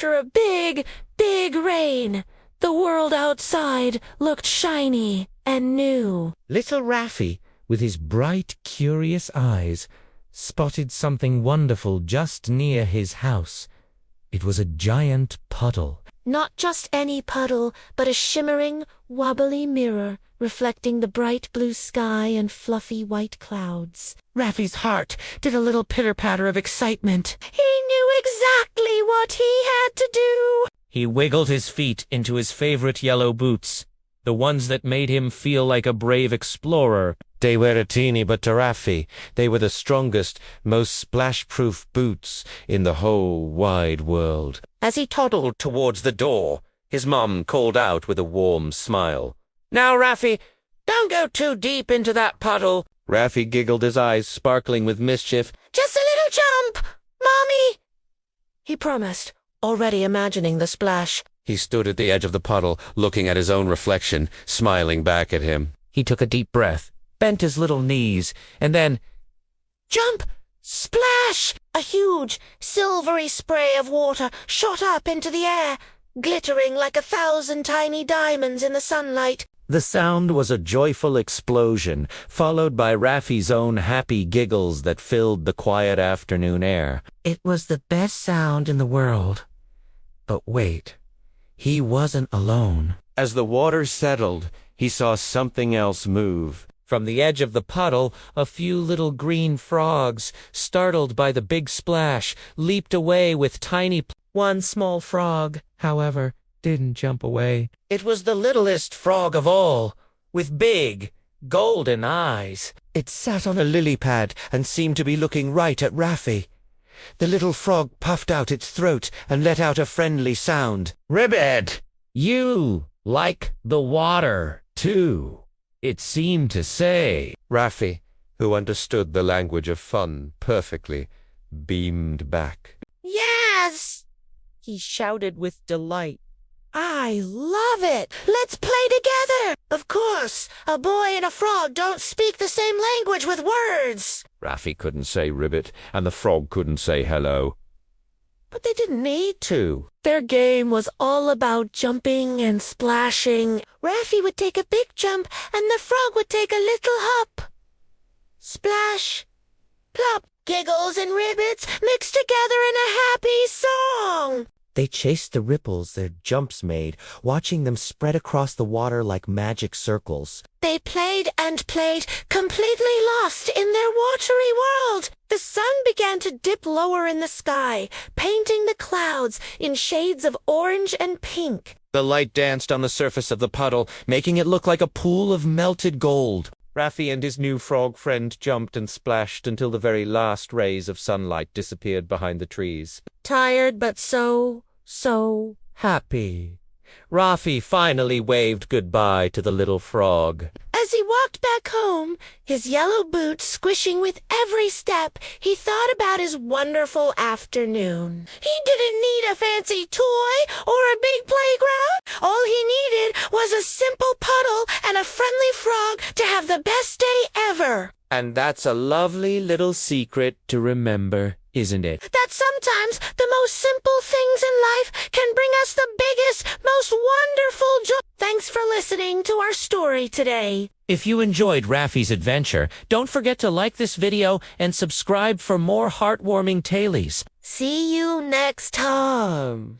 after a big, big rain. The world outside looked shiny and new. Little Rafi, with his bright, curious eyes, spotted something wonderful just near his house. It was a giant puddle. Not just any puddle, but a shimmering, wobbly mirror reflecting the bright blue sky and fluffy white clouds. Rafi's heart did a little pitter-patter of excitement. He knew exactly what he had to do. He wiggled his feet into his favorite yellow boots, the ones that made him feel like a brave explorer. They were a teeny but to Rafi, they were the strongest, most splash-proof boots in the whole wide world. As he toddled towards the door, his mom called out with a warm smile. "Now, Rafi, don't go too deep into that puddle." Rafi giggled, his eyes sparkling with mischief. "Just a little jump, Mommy," he promised, already imagining the splash. He stood at the edge of the puddle, looking at his own reflection, smiling back at him. He took a deep breath, bent his little knees, and then, jump! Splash! A huge, silvery spray of water shot up into the air, glittering like 1,000 tiny diamonds in the sunlight. The sound was a joyful explosion, followed by Rafi's own happy giggles that filled the quiet afternoon air. It was the best sound in the world. But wait, he wasn't alone. As the water settled, he saw something else move. From the edge of the puddle, a few little green frogs, startled by the big splash, leaped away with tiny... One small frog, however, didn't jump away. It was the littlest frog of all, with big, golden eyes. It sat on a lily pad and seemed to be looking right at Rafi. The little frog puffed out its throat and let out a friendly sound. "Ribbit, you like the water, too," it seemed to say. Rafi, who understood the language of fun perfectly, beamed back. "Yes!" he shouted with delight. "I love it! Let's play together! Of course, a boy and a frog don't speak the same language with words." Rafi couldn't say ribbit, and the frog couldn't say hello. But they didn't need to. Their game was all about jumping and splashing. Rafi would take a big jump, and the frog would take a little hop. Splash, plop, giggles and ribbits mixed together in a happy song. They chased the ripples their jumps made, watching them spread across the water like magic circles. They played and played, completely lost in their watery world. The sun began to dip lower in the sky, painting the clouds in shades of orange and pink. The light danced on the surface of the puddle, making it look like a pool of melted gold. Rafi and his new frog friend jumped and splashed until the very last rays of sunlight disappeared behind the trees. Tired but so happy. Rafi finally waved goodbye to the little frog. As he walked back home, his yellow boots squishing with every step, he thought about his wonderful afternoon. He didn't need a fancy toy or a big playground. All he needed was a simple puddle and a friendly frog to have the best day ever. And that's a lovely little secret to remember, isn't it? That sometimes the most simple things in life can bring us the biggest, most wonderful joy. Thanks for listening to our story today. If you enjoyed Rafi's adventure, don't forget to like this video and subscribe for more heartwarming tailies. See you next time.